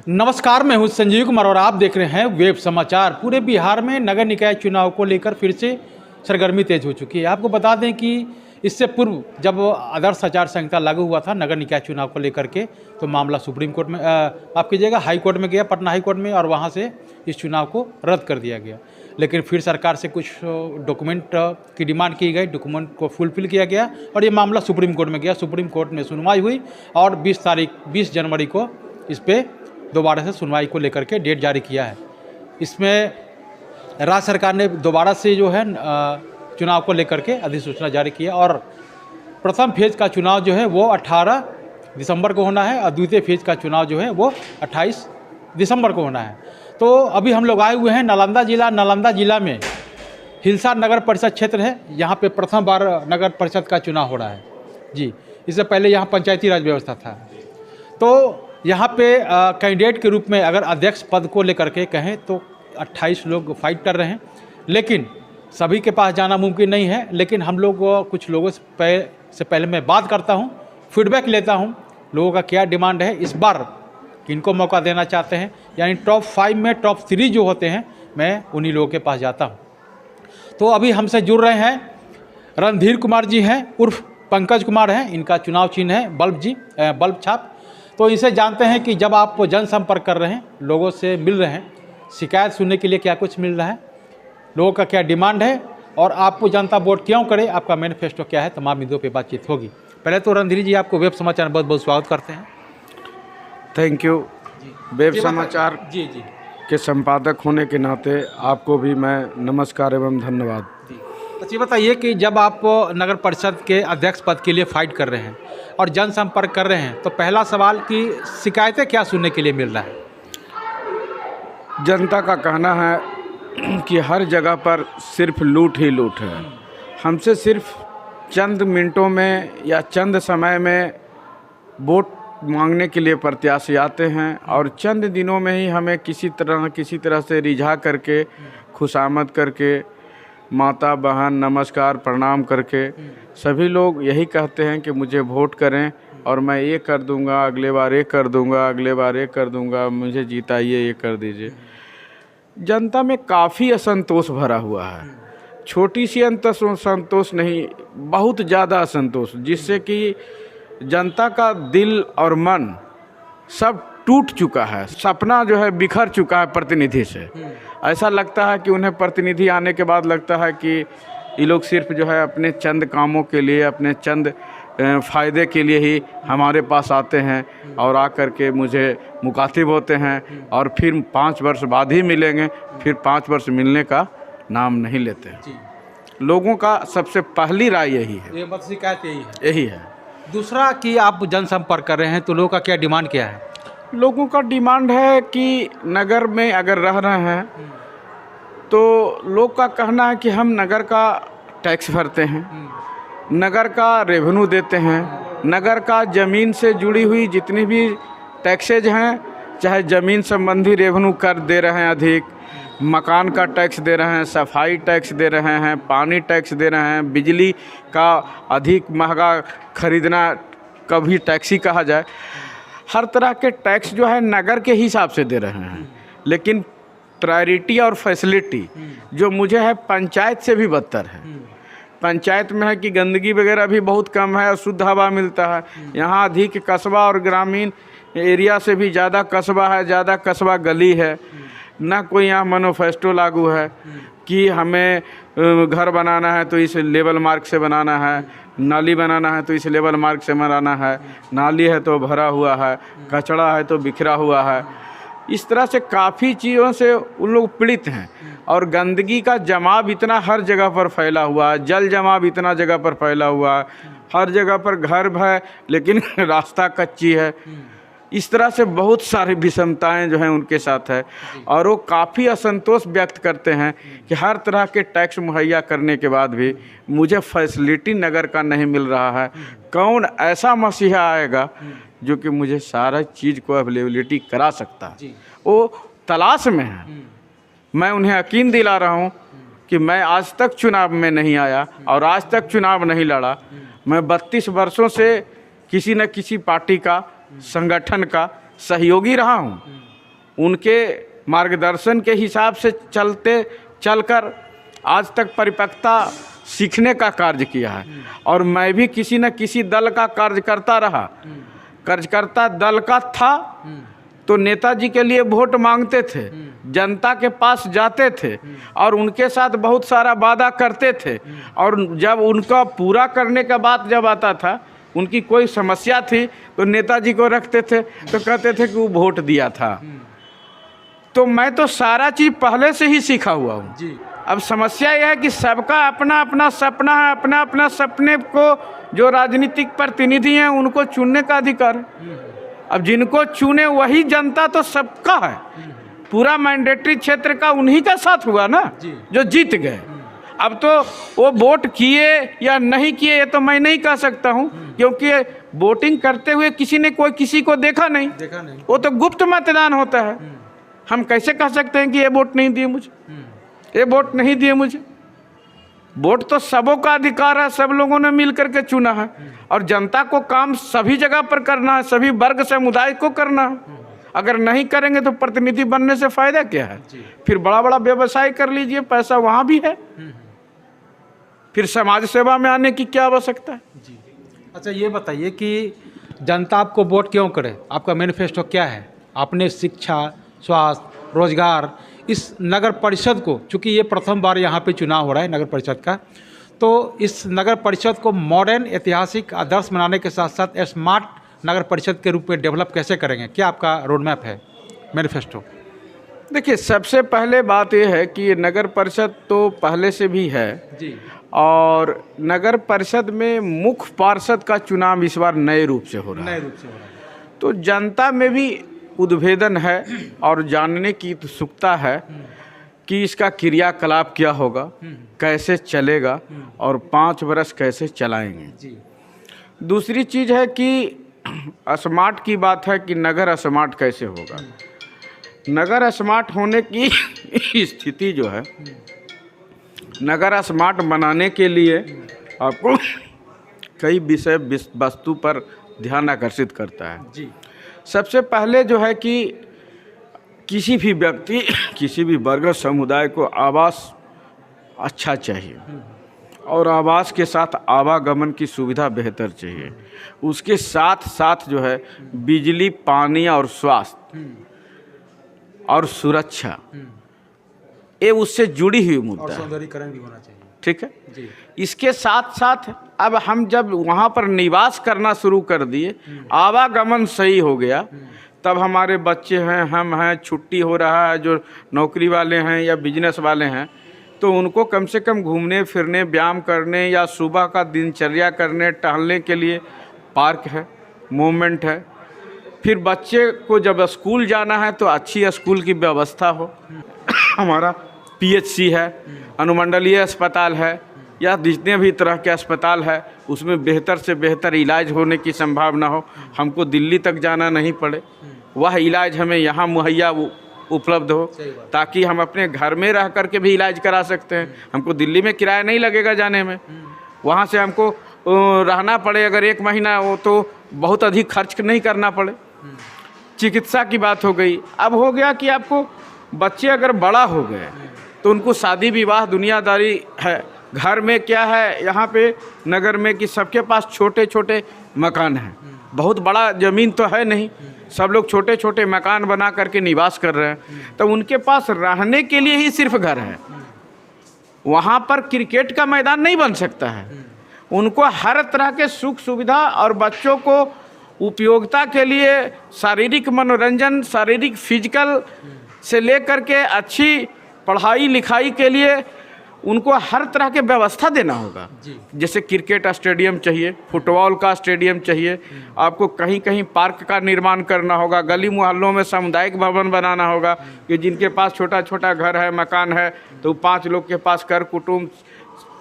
नमस्कार, मैं हूं संजीव कुमार और आप देख रहे हैं वेब समाचार। पूरे बिहार में नगर निकाय चुनाव को लेकर फिर से सरगर्मी तेज हो चुकी है। आपको बता दें कि इससे पूर्व जब आदर्श आचार संहिता लागू हुआ था नगर निकाय चुनाव को लेकर के, तो मामला सुप्रीम कोर्ट में आप कीजिएगा हाई कोर्ट में गया, पटना हाई कोर्ट में, और वहां से इस चुनाव को रद्द कर दिया गया। लेकिन फिर सरकार से कुछ डॉक्यूमेंट की डिमांड की गई, डॉक्यूमेंट को फुलफिल किया गया और ये मामला सुप्रीम कोर्ट में गया। सुप्रीम कोर्ट में सुनवाई हुई और 20 जनवरी को इस पर दोबारा से सुनवाई को लेकर के डेट जारी किया है। इसमें राज्य सरकार ने दोबारा से जो है चुनाव को लेकर के अधिसूचना जारी किया और प्रथम फेज का चुनाव जो है वो 18 दिसंबर को होना है और द्वितीय फेज का चुनाव जो है वो 28 दिसंबर को होना है। तो अभी हम लोग आए हुए हैं नालंदा जिला में हिलसा नगर परिषद क्षेत्र है। यहाँ पे प्रथम बार नगर परिषद का चुनाव हो रहा है जी। इससे पहले यहाँ पंचायती राज व्यवस्था था। तो यहाँ पे कैंडिडेट के रूप में अगर अध्यक्ष पद को लेकर के कहें तो 28 लोग फाइट कर रहे हैं, लेकिन सभी के पास जाना मुमकिन नहीं है। लेकिन हम लोग कुछ लोगों से पहले मैं बात करता हूँ, फीडबैक लेता हूँ, लोगों का क्या डिमांड है, इस बार किनको मौका देना चाहते हैं। यानी टॉप 5 में टॉप 3 जो होते हैं, मैं उन्हीं लोगों के पास जाता हूँ। तो अभी हमसे जुड़ रहे हैं रणधीर कुमार जी हैं, उर्फ पंकज कुमार हैं। इनका चुनाव चिन्ह है बल्ब छाप। तो इसे जानते हैं कि जब आप जनसंपर्क कर रहे हैं, लोगों से मिल रहे हैं, शिकायत सुनने के लिए क्या कुछ मिल रहा है, लोगों का क्या डिमांड है और आपको जनता वोट क्यों करे, आपका मैनिफेस्टो क्या है, तमाम मुद्दों पे बातचीत होगी। पहले तो रणधीर जी आपको वेब समाचार बहुत बहुत स्वागत करते हैं। Thank you. वेब समाचार जी के संपादक होने के नाते आपको भी मैं नमस्कार एवं धन्यवाद। अच्छा, ये बताइए कि जब आप नगर परिषद के अध्यक्ष पद के लिए फाइट कर रहे हैं और जनसंपर्क कर रहे हैं, तो पहला सवाल कि शिकायतें क्या सुनने के लिए मिल रहा है? जनता का कहना है कि हर जगह पर सिर्फ लूट ही लूट है। हमसे सिर्फ चंद मिनटों में या चंद समय में वोट मांगने के लिए प्रत्याशी आते हैं और चंद दिनों में ही हमें किसी तरह से रिझा करके, खुशामद करके, माता बहन नमस्कार प्रणाम करके सभी लोग यही कहते हैं कि मुझे वोट करें और मैं ये कर दूंगा, अगले बार ये कर दूंगा, अगले बार ये कर दूंगा, मुझे जिताइए, ये कर दीजिए। जनता में काफ़ी असंतोष भरा हुआ है। छोटी सी असंतोष नहीं, बहुत ज़्यादा असंतोष, जिससे कि जनता का दिल और मन सब टूट चुका है। सपना जो है बिखर चुका है प्रतिनिधि से। ऐसा लगता है कि उन्हें प्रतिनिधि आने के बाद लगता है कि ये लोग सिर्फ जो है अपने चंद कामों के लिए, अपने चंद फ़ायदे के लिए ही हमारे पास आते हैं और आकर के मुझे मुखातिब होते हैं और फिर 5 वर्ष बाद ही मिलेंगे, फिर 5 वर्ष मिलने का नाम नहीं लेते हैं। लोगों का सबसे पहली राय यही है, ये बस शिकायत यही है। दूसरा कि आप जनसंपर्क कर रहे हैं तो लोगों का क्या डिमांड क्या है? लोगों का डिमांड है कि नगर में अगर रह रहे हैं तो लोग का कहना है कि हम नगर का टैक्स भरते हैं, नगर का रेवेन्यू देते हैं, नगर का ज़मीन से जुड़ी हुई जितनी भी टैक्सेज हैं, चाहे ज़मीन संबंधी रेवेन्यू कर दे रहे हैं, अधिक मकान का टैक्स दे रहे हैं, सफाई टैक्स दे रहे हैं, पानी टैक्स दे रहे हैं, बिजली का अधिक महंगा खरीदना कभी टैक्स ही कहा जाए। हर तरह के टैक्स जो है नगर के हिसाब से दे रहे हैं, लेकिन प्रायोरिटी और फैसिलिटी जो मुझे है पंचायत से भी बदतर है। पंचायत में है कि गंदगी वगैरह भी बहुत कम है और शुद्ध हवा मिलता है। यहाँ अधिक कस्बा और ग्रामीण एरिया से भी ज़्यादा कस्बा है, ज़्यादा कस्बा गली है। ना कोई यहाँ मैनिफेस्टो लागू है कि हमें घर बनाना है तो इस लेवल मार्क से बनाना है, नाली बनाना है तो इस लेवल मार्क से बनाना है, नाली है तो भरा हुआ है, कचरा है तो बिखरा हुआ है। इस तरह से काफ़ी चीज़ों से उन लोग पीड़ित हैं और गंदगी का जमाव इतना हर जगह पर फैला हुआ है, जल जमाव इतना जगह पर फैला हुआ है, हर जगह पर घर है लेकिन रास्ता कच्ची है। इस तरह से बहुत सारी विषमताएं जो हैं उनके साथ है और वो काफ़ी असंतोष व्यक्त करते हैं कि हर तरह के टैक्स मुहैया करने के बाद भी मुझे फैसिलिटी नगर का नहीं मिल रहा है। कौन ऐसा मसीहा आएगा जो कि मुझे सारा चीज़ को अवेलेबिलिटी करा सकता है? वो तलाश में है। मैं उन्हें यकीन दिला रहा हूँ कि मैं आज तक चुनाव में नहीं आया और आज तक चुनाव नहीं लड़ा। मैं 32 वर्षों से किसी न किसी पार्टी का, संगठन का सहयोगी रहा हूँ उनके मार्गदर्शन के हिसाब से चलकर आज तक परिपक्वता सीखने का कार्य किया है। और मैं भी किसी न किसी दल का कार्यकर्ता रहा, कार्यकर्ता दल का था तो नेताजी के लिए वोट मांगते थे, जनता के पास जाते थे और उनके साथ बहुत सारा वादा करते थे। और जब उनका पूरा करने का बात जब आता था, उनकी कोई समस्या थी तो नेताजी को रखते थे तो कहते थे कि वो वोट दिया था। तो मैं तो सारा चीज़ पहले से ही सीखा हुआ हूँ जी। अब समस्या यह है कि सबका अपना अपना सपना है, अपना अपना सपने को जो राजनीतिक प्रतिनिधि हैं उनको चुनने का अधिकार है। अब जिनको चुने वही जनता तो सबका है, पूरा मैंडेटरी क्षेत्र का उन्हीं का साथ हुआ ना जो जीत गए। अब तो वो वोट किए या नहीं किए ये तो मैं नहीं कह सकता हूँ, क्योंकि वोटिंग करते हुए किसी ने कोई किसी को देखा नहीं। वो तो गुप्त मतदान होता है। हम कैसे कह सकते हैं कि ये वोट नहीं दिए मुझे, ये वोट नहीं दिए मुझे। वोट तो सबों का अधिकार है, सब लोगों ने मिल करके चुना है और जनता को काम सभी जगह पर करना है, सभी वर्ग समुदाय को करना है। अगर नहीं करेंगे तो प्रतिनिधि बनने से फायदा क्या है? फिर बड़ा बड़ा व्यवसाय कर लीजिए, पैसा वहाँ भी है, फिर समाज सेवा में आने की क्या आवश्यकता है? जी। अच्छा ये बताइए कि जनता आपको वोट क्यों करे? आपका मैनिफेस्टो क्या है? आपने शिक्षा, स्वास्थ्य, रोजगार, इस नगर परिषद को, चूँकि ये प्रथम बार यहाँ पे चुनाव हो रहा है नगर परिषद का, तो इस नगर परिषद को मॉडर्न ऐतिहासिक आदर्श बनाने के साथ साथ स्मार्ट नगर परिषद के रूप में डेवलप कैसे करेंगे? क्या आपका रोड मैप है, मैनिफेस्टो? देखिए, सबसे पहले बात यह है कि नगर परिषद तो पहले से भी है जी, और नगर परिषद में मुख्य पार्षद का चुनाव इस बार नए रूप से हो रहा है। तो जनता में भी उद्भेदन है और जानने की उत्सुकता है कि इसका क्रियाकलाप क्या होगा, कैसे चलेगा और 5 वर्ष कैसे चलाएंगे। दूसरी चीज़ है कि स्मार्ट की बात है कि नगर स्मार्ट कैसे होगा। नगर स्मार्ट होने की स्थिति जो है, नगर स्मार्ट बनाने के लिए आपको कई विषय वस्तु पर ध्यान आकर्षित करता है जी। सबसे पहले जो है कि किसी भी व्यक्ति, किसी भी वर्ग समुदाय को आवास अच्छा चाहिए और आवास के साथ आवागमन की सुविधा बेहतर चाहिए। उसके साथ साथ जो है बिजली, पानी और स्वास्थ्य और सुरक्षा, ये उससे जुड़ी हुई मुद्दा है। सौंदर्यीकरण भी होना चाहिए। ठीक है जी। इसके साथ साथ अब हम जब वहाँ पर निवास करना शुरू कर दिए, आवागमन सही हो गया, तब हमारे बच्चे हैं, हम हैं, छुट्टी हो रहा है, जो नौकरी वाले हैं या बिजनेस वाले हैं, तो उनको कम से कम घूमने फिरने, व्यायाम करने या सुबह का दिनचर्या करने, टहलने के लिए पार्क है, मूवमेंट है। फिर बच्चे को जब स्कूल जाना है तो अच्छी स्कूल की व्यवस्था हो। हमारा PHC है, अनुमंडलीय अस्पताल है, या जितने भी तरह के अस्पताल है उसमें बेहतर से बेहतर इलाज होने की संभावना हो। हमको दिल्ली तक जाना नहीं पड़े, वह इलाज हमें यहाँ मुहैया उपलब्ध हो, ताकि हम अपने घर में रह कर के भी इलाज करा सकते हैं। हमको दिल्ली में किराया नहीं लगेगा जाने में, वहाँ से हमको रहना पड़े अगर 1 महीना हो तो बहुत अधिक खर्च नहीं करना पड़े। चिकित्सा की बात हो गई। अब हो गया कि आपको बच्चे अगर बड़ा हो गए तो उनको शादी विवाह दुनियादारी है। घर में क्या है यहाँ पे नगर में कि सबके पास छोटे छोटे मकान हैं, बहुत बड़ा ज़मीन तो है नहीं, सब लोग छोटे छोटे मकान बना करके निवास कर रहे हैं। तो उनके पास रहने के लिए ही सिर्फ घर है, वहाँ पर क्रिकेट का मैदान नहीं बन सकता है। उनको हर तरह के सुख सुविधा और बच्चों को उपयोगिता के लिए शारीरिक मनोरंजन, शारीरिक फिजिकल से लेकर के अच्छी पढ़ाई लिखाई के लिए उनको हर तरह के व्यवस्था देना होगा। जैसे क्रिकेट स्टेडियम चाहिए, फुटबॉल का स्टेडियम चाहिए, आपको कहीं कहीं पार्क का निर्माण करना होगा, गली मोहल्लों में सामुदायिक भवन बनाना होगा कि जिनके पास छोटा छोटा घर है, मकान है, तो 5 लोग के पास कर कुटुंब,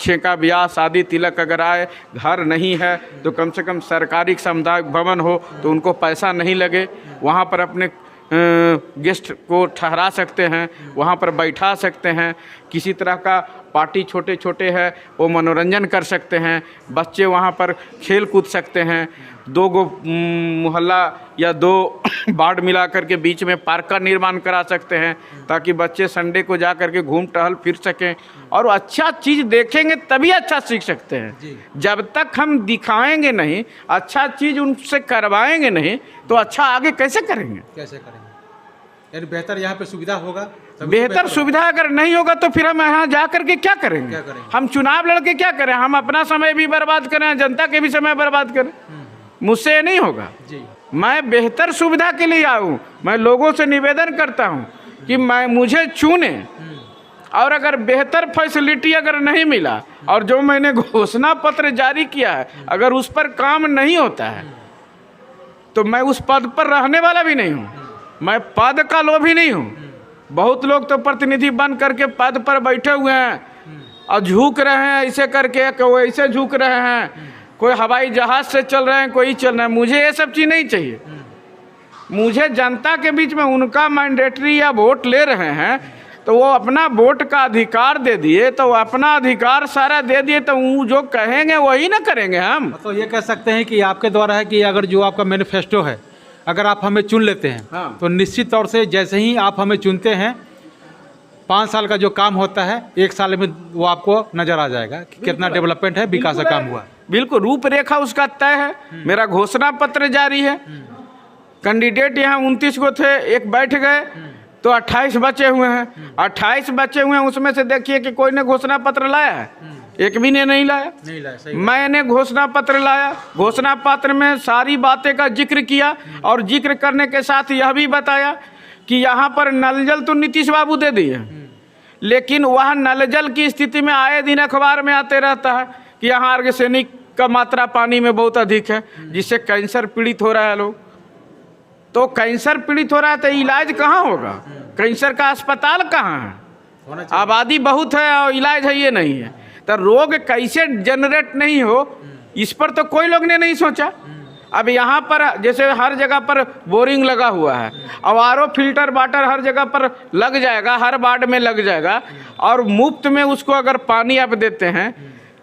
छेका ब्याह, शादी तिलक अगर आए, घर नहीं है तो कम से कम सरकारी सामुदायिक भवन हो तो उनको पैसा नहीं लगे, वहाँ पर अपने गेस्ट को ठहरा सकते हैं, वहाँ पर बैठा सकते हैं। किसी तरह का पार्टी छोटे छोटे है वो मनोरंजन कर सकते हैं, बच्चे वहाँ पर खेल कूद सकते हैं। 2 मोहल्ला या 2 वार्ड मिला करके बीच में पार्क का निर्माण करा सकते हैं, ताकि बच्चे संडे को जा करके घूम टहल फिर सकें और अच्छा चीज़ देखेंगे तभी अच्छा सीख सकते हैं। जब तक हम दिखाएंगे नहीं, अच्छा चीज़ उनसे करवाएंगे नहीं, तो अच्छा आगे कैसे करेंगे? कैसे करेंगे? यानी बेहतर यहाँ पे सुविधा होगा, बेहतर सुविधा अगर नहीं होगा तो फिर हम यहाँ जा करके क्या करेंगे? हम चुनाव लड़के क्या करें? हम अपना समय भी बर्बाद करें, जनता के भी समय बर्बाद करें। मुझसे ये नहीं होगा। मैं बेहतर सुविधा के लिए आऊँ। मैं लोगों से निवेदन करता हूँ कि मुझे चुने, और अगर बेहतर फैसिलिटी अगर नहीं मिला और जो मैंने घोषणा पत्र जारी किया है अगर उस पर काम नहीं होता है तो मैं उस पद पर रहने वाला भी नहीं हूँ। मैं पद का लोभी नहीं हूँ। बहुत लोग तो प्रतिनिधि बन करके पद पर बैठे हुए हैं और झुक रहे हैं ऐसे करके, कोई ऐसे झुक रहे हैं, कोई हवाई जहाज से चल रहे हैं, कोई चल रहे हैं। मुझे ये सब चीज़ नहीं चाहिए। मुझे जनता के बीच में उनका मैंडेटरी या वोट ले रहे हैं तो वो अपना वोट का अधिकार दे दिए, तो अपना अधिकार सारा दे दिए, तो वो जो कहेंगे वही ना करेंगे हम। तो ये कह सकते हैं कि आपके द्वारा है कि अगर जो आपका मैनिफेस्टो है, अगर आप हमें चुन लेते हैं तो निश्चित तौर से जैसे ही आप हमें चुनते हैं 5 साल का जो काम होता है 1 साल में वो आपको नज़र आ जाएगा कि कितना डेवलपमेंट है, विकास का काम हुआ। बिल्कुल रूपरेखा उसका तय है। मेरा घोषणा पत्र जारी है। कैंडिडेट यहाँ 29 को थे, एक बैठ गए तो 28 बचे हुए हैं। 28 बचे हुए हैं, उसमें से देखिए कि कोई ने घोषणा पत्र लाया है? एक भी ने नहीं लाया। सही मैंने घोषणा पत्र लाया। घोषणा पत्र में सारी बातें का जिक्र किया और जिक्र करने के साथ यह भी बताया कि यहाँ पर नल जल तो नीतीश बाबू दे दिए, लेकिन वह नल जल की स्थिति में आए दिन अखबार में आते रहता है कि यहाँ आर्सेनिक का मात्रा पानी में बहुत अधिक है, जिससे कैंसर पीड़ित हो रहा है लोग। तो कैंसर पीड़ित हो रहा है तो इलाज कहाँ होगा? कैंसर का अस्पताल कहाँ है? आबादी बहुत है और इलाज है ये नहीं है, तो रोग कैसे जनरेट नहीं हो, इस पर तो कोई लोग ने नहीं सोचा। अब यहाँ पर जैसे हर जगह पर बोरिंग लगा हुआ है, अब आरओ फिल्टर वाटर हर जगह पर लग जाएगा, हर वार्ड में लग जाएगा, और मुफ्त में उसको अगर पानी आप देते हैं,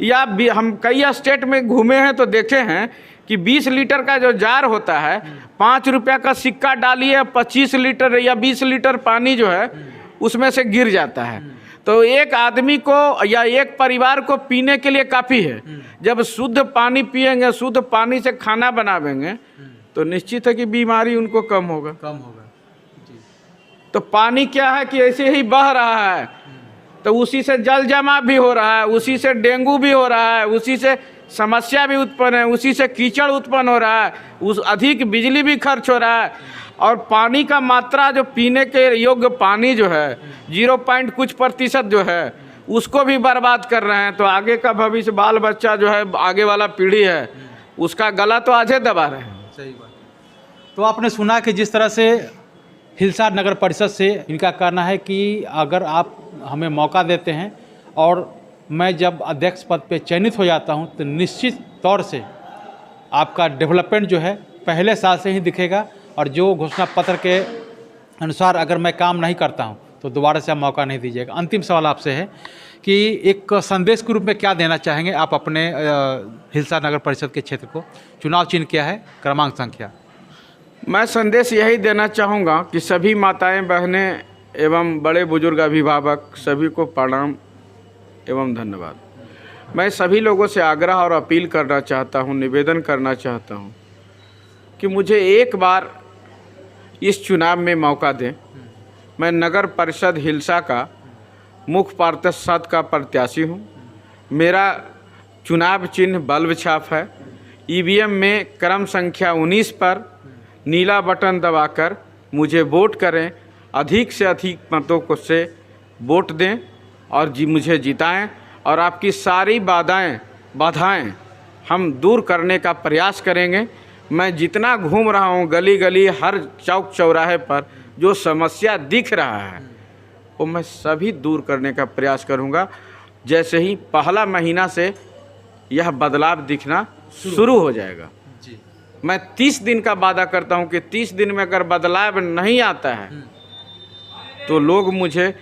या हम कई स्टेट में घूमे हैं तो देखे हैं कि 20 लीटर का जो जार होता है, 5 रुपया का सिक्का डालिए, 25 लीटर या 20 लीटर पानी जो है उसमें से गिर जाता है। तो एक आदमी को या एक परिवार को पीने के लिए काफ़ी है। जब शुद्ध पानी पिएंगे, शुद्ध पानी से खाना बनावेंगे, तो निश्चित है कि बीमारी उनको कम होगा। जी। तो पानी क्या है कि ऐसे ही बह रहा है, तो उसी से जल जमाव भी हो रहा है, उसी से डेंगू भी हो रहा है, उसी से समस्या भी उत्पन्न है, उसी से कीचड़ उत्पन्न हो रहा है, उस अधिक बिजली भी खर्च हो रहा है, और पानी का मात्रा जो पीने के योग्य पानी जो है 0. कुछ % जो है उसको भी बर्बाद कर रहे हैं। तो आगे का भविष्य, बाल बच्चा जो है, आगे वाला पीढ़ी है, उसका गला तो आज दबा रहे हैं। सही बात। तो आपने सुना कि जिस तरह से हिलसार नगर परिषद से इनका कहना है कि अगर आप हमें मौका देते हैं और मैं जब अध्यक्ष पद पे चयनित हो जाता हूं, तो निश्चित तौर से आपका डेवलपमेंट जो है पहले साल से ही दिखेगा, और जो घोषणा पत्र के अनुसार अगर मैं काम नहीं करता हूं तो दोबारा से आप मौका नहीं दीजिएगा। अंतिम सवाल आपसे है कि एक संदेश के रूप में क्या देना चाहेंगे आप अपने हिलसार नगर परिषद के क्षेत्र को? चुनाव चिन्ह क्या है, क्रमांक संख्या? मैं संदेश यही देना चाहूँगा कि सभी माताएं, बहनें एवं बड़े बुजुर्ग अभिभावक सभी को प्रणाम एवं धन्यवाद। मैं सभी लोगों से आग्रह और अपील करना चाहता हूँ, निवेदन करना चाहता हूँ कि मुझे एक बार इस चुनाव में मौका दें। मैं नगर परिषद हिलसा का मुख्य पार्षद का प्रत्याशी हूँ। मेरा चुनाव चिन्ह बल्ब छाप है। ईवीएम में क्रम संख्या 19 पर नीला बटन दबाकर मुझे वोट करें। अधिक से अधिक मतों को से वोट दें और मुझे जिताएं, और आपकी सारी बाधाएं हम दूर करने का प्रयास करेंगे। मैं जितना घूम रहा हूँ गली गली, हर चौक चौराहे पर जो समस्या दिख रहा है वो मैं सभी दूर करने का प्रयास करूँगा। जैसे ही पहला महीना से यह बदलाव दिखना शुरू हो जाएगा। जी। मैं 30 दिन का वादा करता हूँ कि 30 दिन में अगर बदलाव नहीं आता है तो लोग मुझे,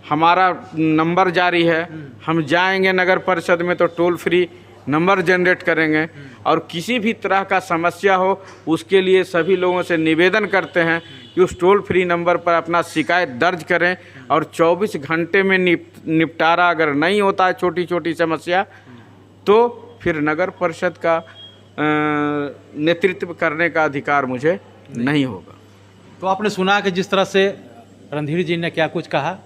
हमारा नंबर जारी है, हम जाएंगे नगर परिषद में तो टोल फ्री नंबर जनरेट करेंगे और किसी भी तरह का समस्या हो उसके लिए सभी लोगों से निवेदन करते हैं कि उस टोल फ्री नंबर पर अपना शिकायत दर्ज करें और 24 घंटे में निपटारा अगर नहीं होता है छोटी छोटी समस्या तो फिर नगर परिषद का नेतृत्व करने का अधिकार मुझे नहीं होगा। तो आपने सुना कि जिस तरह से रणधीर जी ने क्या कुछ कहा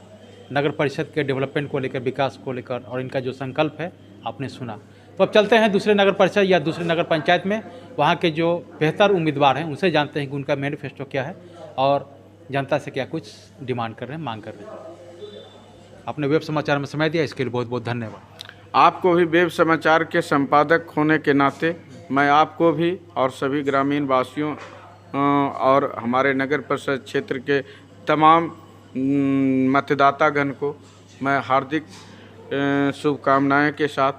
नगर परिषद के डेवलपमेंट को लेकर, विकास को लेकर, और इनका जो संकल्प है आपने सुना। तो अब चलते हैं दूसरे नगर परिषद या दूसरे नगर पंचायत में, वहाँ के जो बेहतर उम्मीदवार हैं उनसे जानते हैं कि उनका मैनिफेस्टो क्या है और जनता से क्या कुछ डिमांड कर रहे हैं, मांग कर रहे हैं। आपने वेब समाचार में समय दिया, इसके लिए बहुत बहुत धन्यवाद। आपको भी वेब समाचार के संपादक होने के नाते मैं आपको भी और सभी ग्रामीण वासियों और हमारे नगर परिषद क्षेत्र के तमाम मतदातागण को मैं हार्दिक शुभकामनाएं के साथ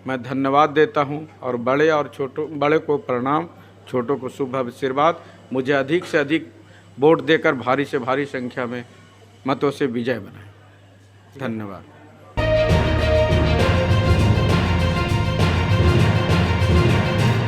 मैं धन्यवाद देता हूं और बड़े को प्रणाम, छोटों को शुभ आशीर्वाद। मुझे अधिक से अधिक वोट देकर भारी से भारी संख्या में मतों से विजय बनाएं। धन्यवाद।